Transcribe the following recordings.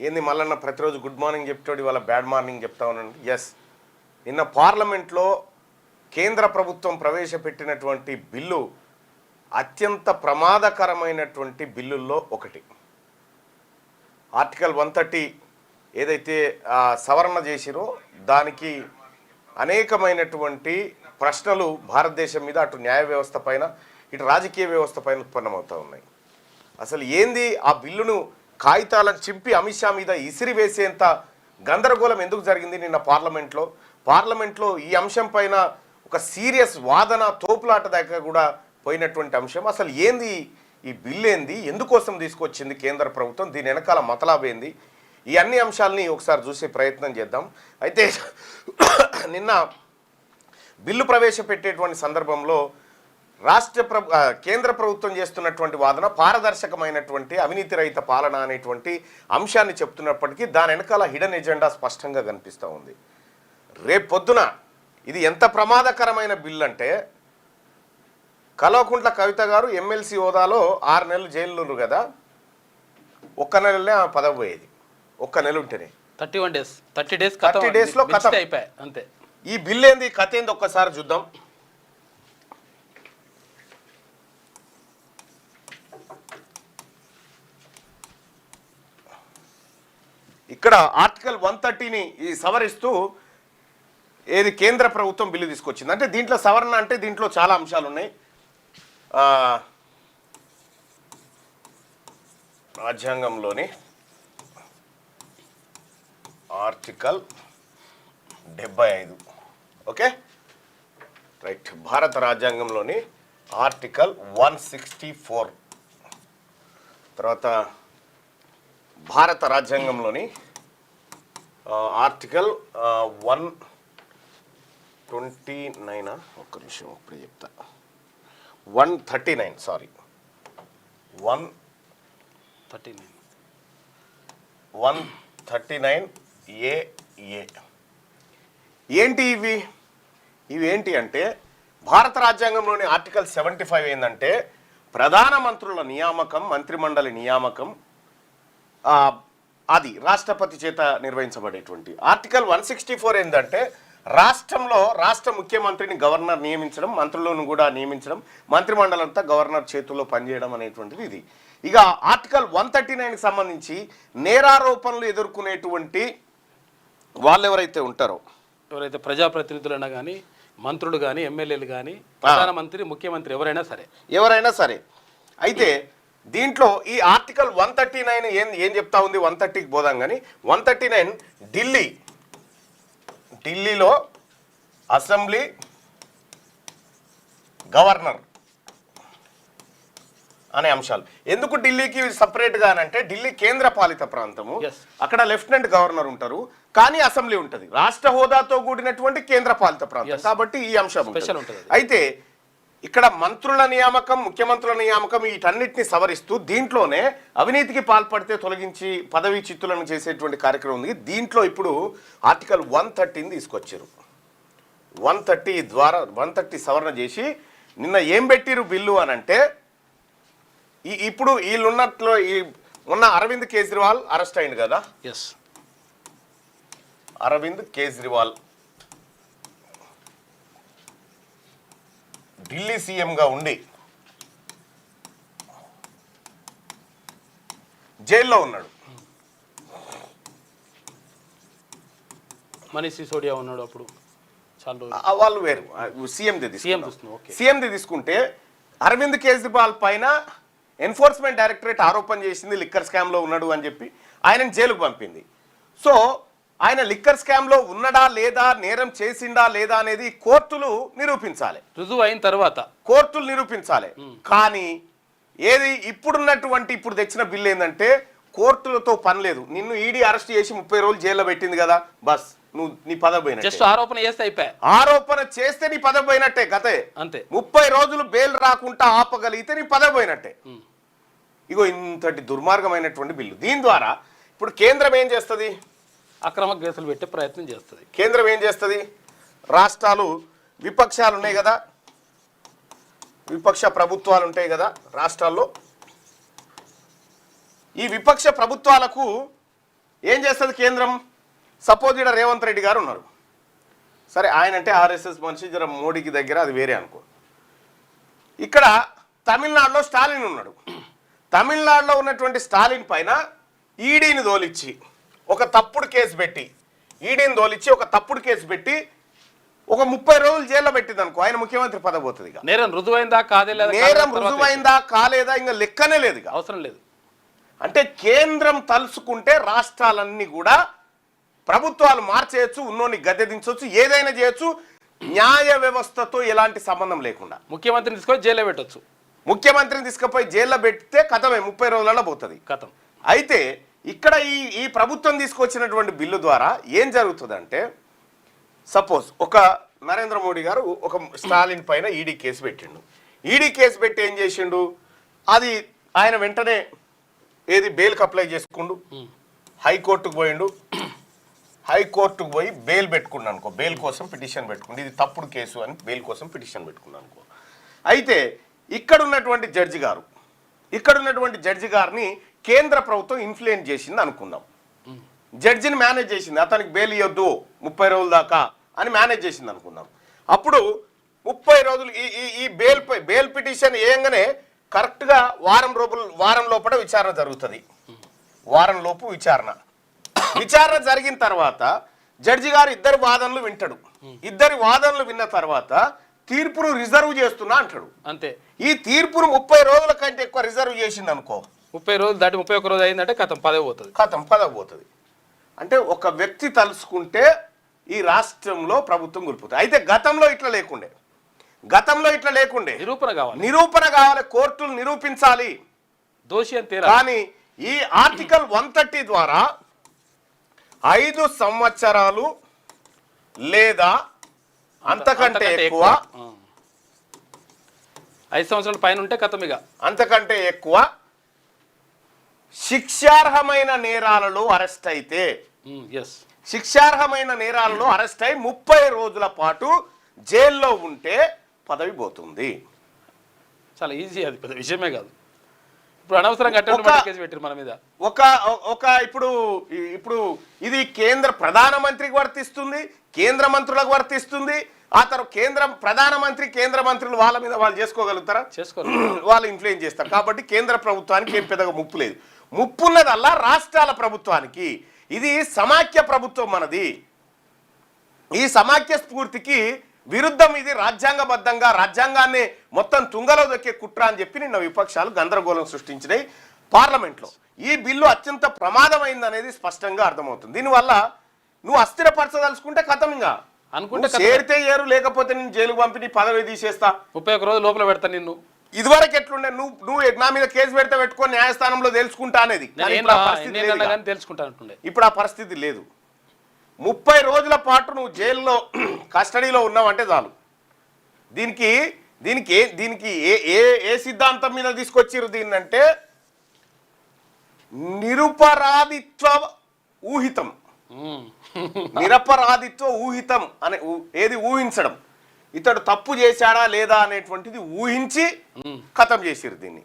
ఏంది మళ్ళీ ప్రతిరోజు గుడ్ మార్నింగ్ చెప్తాడు, ఇవాళ బ్యాడ్ మార్నింగ్ చెప్తా ఉన్నాను. ఎస్, నిన్న పార్లమెంట్లో కేంద్ర ప్రభుత్వం ప్రవేశపెట్టినటువంటి బిల్లు అత్యంత ప్రమాదకరమైనటువంటి బిల్లుల్లో ఒకటి. ఆర్టికల్ 130 ఏదైతే సవరణ చేసిరో దానికి అనేకమైనటువంటి ప్రశ్నలు భారతదేశం మీద, అటు న్యాయ వ్యవస్థ పైన, ఇటు రాజకీయ వ్యవస్థ పైన ఉత్పన్నమవుతూ ఉన్నాయి. అసలు ఏంది ఆ బిల్లును కాగితాలను చింపి అమిత్ షా మీద ఇసిరి వేసేంత గందరగోళం ఎందుకు జరిగింది నిన్న పార్లమెంట్లో ఈ అంశం పైన ఒక సీరియస్ వాదన, తోపులాట దాకా కూడా పోయినటువంటి అంశం. అసలు ఏంది ఈ బిల్లు, ఏంది, ఎందుకోసం తీసుకొచ్చింది కేంద్ర ప్రభుత్వం, దీని వెనకాల మతలాబేంది, ఈ అన్ని అంశాలని ఒకసారి చూసే ప్రయత్నం చేద్దాం. అయితే నిన్న బిల్లు ప్రవేశపెట్టేటువంటి సందర్భంలో కేంద్ర ప్రభుత్వం చేస్తున్నటువంటి వాదన పారదర్శకమైనటువంటి అవినీతి రహిత పాలన అనేటువంటి అంశాన్ని చెప్తున్నప్పటికీ దాని వెనకాల హిడెన్ ఎజెండా స్పష్టంగా కనిపిస్తూ ఉంది. రేపు పొద్దున ఇది ఎంత ప్రమాదకరమైన బిల్లు అంటే, కల్వకుంట్ల కవిత గారు ఎమ్మెల్సీ హోదాలో 6 నెలలు జైలు కదా, ఒక్క నెలనే ఆ పదవి పోయేది. ఒక్క నెల ఉంటేనే 30 డేస్లో కథ అయిపోయాయి అంతే. ఈ బిల్లు ఏంది, కథ ఏంది ఒక్కసారి చూద్దాం. ఇక్కడ ఆర్టికల్ 130ని సవరిస్తూ ఏది కేంద్ర ప్రభుత్వం బిల్లు తీసుకొచ్చింది. అంటే దీంట్లో సవరణ అంటే దీంట్లో చాలా అంశాలు ఉన్నాయి. రాజ్యాంగంలోని ఆర్టికల్ 75, ఓకే రైట్, భారత రాజ్యాంగంలోని ఆర్టికల్ 164, తర్వాత భారత రాజ్యాంగంలోని ఆర్టికల్ 129, ఒక్క నిమిషం ఇప్పుడు చెప్తా, 139 సారీ 139 AA. ఏంటి ఇవి ఏంటి అంటే, భారత రాజ్యాంగంలోని ఆర్టికల్ 75 ఏంటంటే ప్రధానమంత్రుల నియామకం, మంత్రిమండలి నియామకం అది రాష్ట్రపతి చేత నిర్వహించబడేటువంటి. ఆర్టికల్ 164 ఏంటంటే రాష్ట్ర ముఖ్యమంత్రిని గవర్నర్ నియమించడం, మంత్రులను కూడా నియమించడం, మంత్రిమండలంతా గవర్నర్ చేతుల్లో పనిచేయడం అనేటువంటిది ఇది. ఇక ఆర్టికల్ 139కి సంబంధించి నేరారోపణలు ఎదుర్కొనేటువంటి వాళ్ళు ఎవరైతే ఉంటారో, ఎవరైతే ప్రజాప్రతినిధులైనా కానీ, మంత్రులు కానీ, ఎమ్మెల్యేలు కానీ, ప్రధానమంత్రి, ముఖ్యమంత్రి ఎవరైనా సరే అయితే దీంట్లో ఈ ఆర్టికల్ 139 ఏం చెప్తా ఉంది, 130కి పోదాం కానీ 139 ఢిల్లీలో అసెంబ్లీ, గవర్నర్ అనే అంశాలు. ఎందుకు ఢిల్లీకి సపరేట్గా అంటే, ఢిల్లీ కేంద్ర పాలిత ప్రాంతము, అక్కడ లెఫ్టినెంట్ గవర్నర్ ఉంటారు, కానీ అసెంబ్లీ ఉంటుంది, రాష్ట్ర హోదాతో కూడినటువంటి కేంద్ర పాలిత ప్రాంతం కాబట్టి ఈ అంశం ఉంటుంది. అయితే ఇక్కడ మంత్రుల నియామకం, ముఖ్యమంత్రుల నియామకం వీటన్నిటిని సవరిస్తూ దీంట్లోనే అవినీతికి పాల్పడితే తొలగించి పదవీ చిత్తులను చేసేటువంటి కార్యక్రమం ఉంది. దీంట్లో ఇప్పుడు ఆర్టికల్ 130ని తీసుకొచ్చారు. 130 సవరణ చేసి నిన్న ఏం పెట్టిరు బిల్లు అని అంటే, ఇప్పుడు వీళ్ళున్నట్లో మొన్న అరవింద్ కేజ్రీవాల్ అరెస్ట్ అయింది కదా. అరవింద్ కేజ్రీవాల్ ఢిల్లీ సీఎంగా ఉండి జైల్లో ఉన్నాడు. మనీష్ సిసోడియా ఉన్నాడు అప్పుడు, వాళ్ళు వేరు. సీఎంది తీసుకుంటే అరవింద్ కేజ్రీవాల్ పైన ఎన్ఫోర్స్మెంట్ డైరెక్టరేట్ ఆరోపణ చేసింది లిక్కర్ స్కామ్లో ఉన్నాడు అని చెప్పి ఆయనను జైలుకు పంపింది. సో ఆయన లిక్కర్ స్కామ్లో ఉన్నాడా లేదా, నేరం చేసిండా లేదా అనేది కోర్టులు నిరూపించాలి, రుజువు అయిన తర్వాత కోర్టులు నిరూపించాలి. కానీ ఇప్పుడు తెచ్చిన బిల్లు ఏంటంటే కోర్టులతో పని లేదు. నిన్ను ఈడీ అరెస్ట్ చేసి 30 రోజులు జైల్లో పెట్టింది కదా, బస్ నువ్వు నీ పదవి పోయినట్టే. జస్ట్ ఆరోపణ చేస్తే నీ పదవి పోయినట్టే, గతే అంతే. 30 రోజులు బెయిల్ రాకుండా ఆపగలిగితే నీ పదవి పోయినట్టే. ఇగో ఇంతటి దుర్మార్గమైనటువంటి బిల్లు. దీని ద్వారా ఇప్పుడు కేంద్రం ఏం చేస్తుంది, అక్రమ కేసులు పెట్టే ప్రయత్నం చేస్తుంది. కేంద్రం ఏం చేస్తుంది, రాష్ట్రాలు విపక్షాలు ఉన్నాయి కదా, విపక్ష ప్రభుత్వాలు ఉంటాయి కదా రాష్ట్రాల్లో, ఈ విపక్ష ప్రభుత్వాలకు ఏం చేస్తుంది కేంద్రం? సపోజ్ ఇక్కడ రేవంత్ రెడ్డి గారు ఉన్నారు, సరే ఆయన అంటే ఆర్ఎస్ఎస్ మనిషి, జర మోడీకి దగ్గర, అది వేరే అనుకో. ఇక్కడ తమిళనాడులో స్టాలిన్ ఉన్నాడు. తమిళనాడులో ఉన్నటువంటి స్టాలిన్ పైన ఈడీని తోలిచ్చి ఒక తప్పుడు కేసు పెట్టి, ఈడీని తోలిచ్చి ఒక తప్పుడు కేసు పెట్టి ఒక 30 రోజులు జైల్లో పెట్టింది అనుకో, ఆయన ముఖ్యమంత్రి పదవి పోతుంది. ఇక నేరం రుజువైందా కాదే లేదా, నేరం రుజువైందా కాలేదా ఇంకా లెక్కనే లేదు, ఇక అవసరం లేదు. అంటే కేంద్రం తలుసుకుంటే రాష్ట్రాలన్నీ కూడా ప్రభుత్వాలు మార్చేయచ్చు, ఉన్నోని గద్దె దించవచ్చు, ఏదైనా చేయొచ్చు, న్యాయ వ్యవస్థతో ఎలాంటి సంబంధం లేకుండా. ముఖ్యమంత్రిని తీసుకొని జైల్లో పెట్టొచ్చు. ముఖ్యమంత్రిని తీసుకుపోయి జైల్లో పెడితే కథమే, 30 రోజులలో పోతుంది కథం. అయితే ఇక్కడ ఈ ప్రభుత్వం తీసుకొచ్చినటువంటి బిల్లు ద్వారా ఏం జరుగుతుందంటే, సపోజ్ ఒక నరేంద్ర మోడీ గారు ఒక స్టాలిన్ పైన ఈడీ కేసు పెట్టిండు. ఈడీ కేసు పెట్టి ఏం చేసిండు, అది ఆయన వెంటనే ఏది బెయిల్కి అప్లై చేసుకుండు, హైకోర్టుకు పోయిండు, హైకోర్టుకు పోయి బెయిల్ పెట్టుకున్నాను అనుకో, బెయిల్ కోసం పిటిషన్ పెట్టుకుండు, ఇది తప్పుడు కేసు అని బెయిల్ కోసం పిటిషన్ పెట్టుకున్నాను అనుకో. అయితే ఇక్కడ ఉన్నటువంటి జడ్జి గారిని కేంద్ర ప్రభుత్వం ఇన్ఫ్లుయెన్స్ చేసింది అనుకుందాం. జడ్జిని మేనేజ్ చేసింది, అతనికి బెయిల్ ఇవ్వద్దు 30 రోజుల దాకా అని మేనేజ్ చేసింది అనుకుందాం. అప్పుడు 30 రోజులు ఈ బెయిల్ పిటిషన్ వేయంగానే కరెక్ట్గా వారం లోపల విచారణ జరుగుతుంది. వారం లోపు విచారణ జరిగిన తర్వాత జడ్జి గారు ఇద్దరి వాదనలు వింటాడు. ఇద్దరి వాదనలు విన్న తర్వాత తీర్పును రిజర్వ్ చేస్తున్నా అంటాడు. అంతే. ఈ తీర్పును 30 రోజుల కంటే ఎక్కువ రిజర్వ్ చేసింది అనుకో, 30 రోజులు దాటి 31 రోజు అయిందంటే కథం పదవి పోతుంది. అంటే ఒక వ్యక్తి తలుసుకుంటే ఈ రాష్ట్రంలో ప్రభుత్వం కూలిపోతుంది. అయితే గతంలో ఇట్లా లేకుండే నిరూపణ కావాలి, కోర్టులు నిరూపించాలి దోషి అని. కానీ ఈ ఆర్టికల్ 130 ద్వారా 5 సంవత్సరాలు లేదా అంతకంటే ఎక్కువ, 5 సంవత్సరాల పైన ఉంటే కథమిగా అంతకంటే ఎక్కువ శిక్షార్హమైన నేరాలలో అరెస్ట్ అయితే, శిక్షార్హమైన నేరాలలో అరెస్ట్ అయి 30 రోజుల పాటు జైల్లో ఉంటే పదవి పోతుంది. చాలా ఈజీ, అది పెద్ద విషయమే కాదు. ఇప్పుడు అనవసరంగా కేసు పెట్టారు మన మీద. ఇప్పుడు ఇది కేంద్ర ప్రధానమంత్రికి వర్తిస్తుంది, కేంద్ర మంత్రులకు వర్తిస్తుంది. ఆ తర్వాత ప్రధానమంత్రి కేంద్ర మంత్రులు వాళ్ళ మీద వాళ్ళు చేసుకోగలుగుతారా? వాళ్ళు ఇన్ఫ్లుయెన్స్ చేస్తారు. కాబట్టి కేంద్ర ప్రభుత్వానికి ఏం పెద్దగా ముప్పు లేదు. ముప్పున్నదల్లా రాష్ట్రాల ప్రభుత్వానికి. ఇది సమాఖ్య ప్రభుత్వం మనది. ఈ సమాఖ్య స్ఫూర్తికి విరుద్ధం ఇది. రాజ్యాంగబద్ధంగా రాజ్యాంగాన్ని మొత్తం తుంగలో దొక్కే కుట్ర అని చెప్పి నిన్న విపక్షాలు గందరగోళం సృష్టించినాయి పార్లమెంట్లో. ఈ బిల్లు అత్యంత ప్రమాదమైంది అనేది స్పష్టంగా అర్థమవుతుంది. దీనివల్ల నువ్వు అస్థిరపరచదలుచుకుంటే కథంగా అనుకుంటే చేరితే ఏరు, లేకపోతే నేను జైలుకు పంపి నీ పదవి తీసేస్తా, 31 రోజులు లోపల పెడతా నిన్ను. ఇదివరకు ఎట్లుండే, నువ్వు నా మీద కేసు పెడితే పెట్టుకొని న్యాయస్థానంలో తెలుసుకుంటా అనేది. ఇప్పుడు ఆ పరిస్థితి లేదు. 30 రోజుల పాటు నువ్వు జైల్లో కస్టడీలో ఉన్నావంటే చాలు. దీనికి ఏ సిద్ధాంతం మీద తీసుకొచ్చిరు దీన్ని అంటే, నిరపరాధిత్వ ఊహితం అనే ఏది ఊహించడం, ఇతడు తప్పు చేశాడా లేదా అనేటువంటిది ఊహించి ఖతం చేసిరు దీన్ని.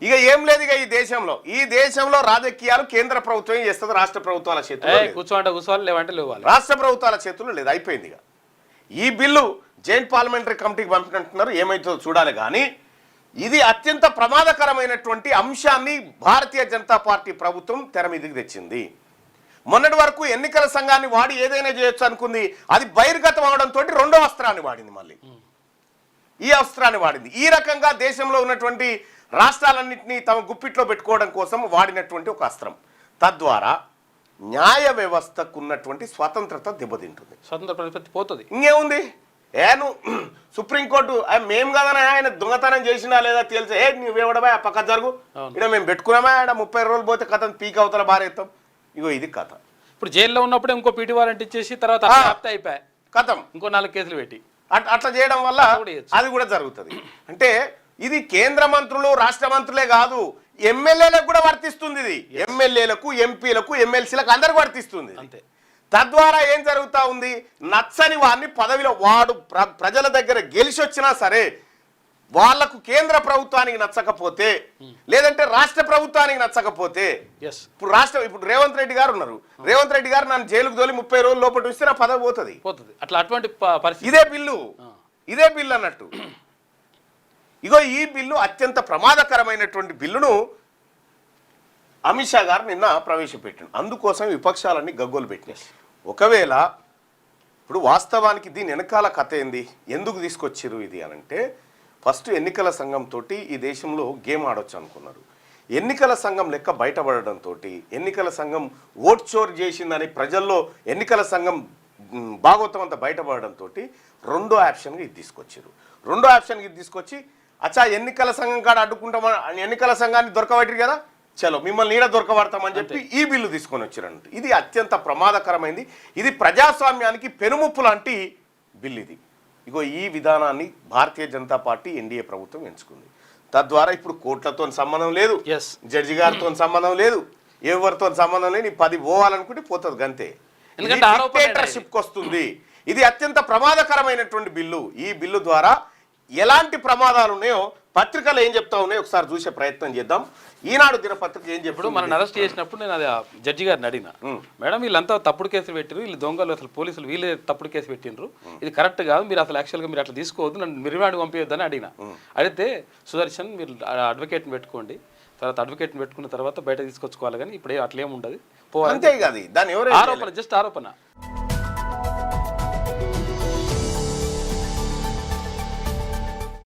ఇక ఏం లేదు. ఇక ఈ దేశంలో రాజకీయాలు కేంద్ర ప్రభుత్వం చేస్తుంది, రాష్ట్ర ప్రభుత్వాల చేతుల్లో రాష్ట్ర ప్రభుత్వాల చేతుల్లో లేదు. అయిపోయింది. ఇక ఈ బిల్లు జాయింట్ పార్లమెంటరీ కమిటీకి పంపినట్టున్నారు, ఏమైతుందో చూడాలి. కానీ ఇది అత్యంత ప్రమాదకరమైనటువంటి అంశాన్ని భారతీయ జనతా పార్టీ ప్రభుత్వం తెర మీదకి తెచ్చింది. మొన్నటి వరకు ఎన్నికల సంఘాన్ని వాడి ఏదైనా చేయొచ్చు అనుకుంది, అది బహిర్గతం అవడంతో రెండో అస్త్రాన్ని వాడింది. మళ్ళీ ఈ అస్త్రాన్ని వాడింది. ఈ రకంగా దేశంలో ఉన్నటువంటి రాష్ట్రాలన్నింటినీ తమ గుప్పిట్లో పెట్టుకోవడం కోసం వాడినటువంటి ఒక అస్త్రం. తద్వారా న్యాయ వ్యవస్థకు ఉన్నటువంటి స్వతంత్రత దెబ్బతింటుంది, స్వతంత్ర ప్రతిపత్తి పోతుంది. ఇంకేముంది, సుప్రీంకోర్టు మేము కదనా ఆయన దొంగతనం చేసినా లేదా తెలిసే, నువ్వేవడమా పక్క జరుగు, ఇక్కడ మేము పెట్టుకున్నామా, ఆడ 30 రోజులు పోతే కథ పీక్ అవతల బారేస్తాం. ఇగో ఇది కథ. ఇప్పుడు జైల్లో ఉన్నప్పుడు ఇంకో పీటీ వారెంట్ ఇచ్చేసి తర్వాత అయిపోయాయి కథం, ఇంకో 4 కేసులు పెట్టి అట్లా చేయడం వల్ల అది కూడా జరుగుతుంది. అంటే ఇది కేంద్ర మంత్రులు రాష్ట్ర మంత్రులే కాదు, ఎమ్మెల్యేలకు కూడా వర్తిస్తుంది. ఇది ఎమ్మెల్యేలకు, ఎంపీలకు, ఎమ్మెల్సీలకు అందరికి వర్తిస్తుంది. అంతే. తద్వారా ఏం జరుగుతా ఉంది, నచ్చని వాడిని పదవిలో వాడు ప్రజల దగ్గర గెలిచి వచ్చినా సరే వాళ్లకు కేంద్ర ప్రభుత్వానికి నచ్చకపోతే లేదంటే రాష్ట్ర ప్రభుత్వానికి నచ్చకపోతే ఎస్ ఇప్పుడు రేవంత్ రెడ్డి గారు ఉన్నారు. రేవంత్ రెడ్డి గారు నన్ను జైలుకు తోలి 30 రోజుల లోపల ఇస్తే నా పదవి పోతుంది. అట్లా అటువంటి పరిస్థితి ఇదే బిల్లు అన్నట్టు. ఇగో ఈ బిల్లు అత్యంత ప్రమాదకరమైనటువంటి బిల్లును అమిత్ షా గారు నిన్న ప్రవేశపెట్టాడు. అందుకోసం విపక్షాలన్నీ గగ్గోలు పెట్టినాయి. ఒకవేళ ఇప్పుడు వాస్తవానికి దీని వెనకాల కథ ఏంది, ఎందుకు తీసుకొచ్చిర్రు ఇది అనంటే, ఫస్ట్ ఎన్నికల సంఘంతో ఈ దేశంలో గేమ్ ఆడొచ్చు అనుకున్నారు. ఎన్నికల సంఘం లెక్క బయటపడడంతో, ఎన్నికల సంఘం ఓట్ చోర్ చేసిందని ప్రజల్లో ఎన్నికల సంఘం భాగవతం అంతా బయటపడడంతో రెండో ఆప్షన్గా ఇది తీసుకొచ్చారు. రెండో ఆప్షన్కి ఇది తీసుకొచ్చి అచ్చా ఎన్నికల సంఘం కాడ అడ్డుకుంటామని ఎన్నికల సంఘాన్ని దొరకబెట్టారు కదా, చలో మిమ్మల్ని ఈడ దొరకబడతామని చెప్పి ఈ బిల్లు తీసుకొని వచ్చారంట. ఇది అత్యంత ప్రమాదకరమైంది. ఇది ప్రజాస్వామ్యానికి పెనుముప్పు లాంటి బిల్లు ఇది. ఇగో ఈ విధానాన్ని భారతీయ జనతా పార్టీ ఎన్డీఏ ప్రభుత్వం ఎంచుకుంది. తద్వారా ఇప్పుడు కోర్టులతో సంబంధం లేదు, జడ్జి గారితో సంబంధం లేదు, ఎవరితో సంబంధం లేదు. 10 పోవాలనుకుంటే పోతుంది గంతే. డిక్టేటర్‌షిప్ వస్తుంది. ఇది అత్యంత ప్రమాదకరమైనటువంటి బిల్లు. ఈ బిల్లు ద్వారా ఎలాంటి ప్రమాదాలు ఉన్నాయో పత్రికలు ఏం చెప్తా ఉన్నాయో ఒకసారి చూసే ప్రయత్నం చేద్దాం. ఈనాడు దినపత్రిక ఏం చెప్పాడు, మనం అరెస్ట్ చేసినప్పుడు నేను అది జడ్జి గారిని అడిగిన, మేడం వీళ్ళంతా తప్పుడు కేసులు పెట్టిరు, వీళ్ళు దొంగలు, అసలు పోలీసులు వీళ్ళే తప్పుడు కేసు పెట్టినరు, ఇది కరెక్ట్ కాదు, మీరు అసలు యాక్చువల్గా మీరు అట్లా తీసుకోవద్దు, నన్ను మిరివాడికి పంపించొద్దని అడిగిన. అడిగితే సుదర్శన్ మీరు అడ్వకేట్ని పెట్టుకోండి, తర్వాత అడ్వకేట్ని పెట్టుకున్న తర్వాత బయట తీసుకొచ్చుకోవాలి, కానీ ఇప్పుడు అట్లేం ఉండదు, అంతే కాదు. దాని ఆరోపణ, జస్ట్ ఆరోపణ.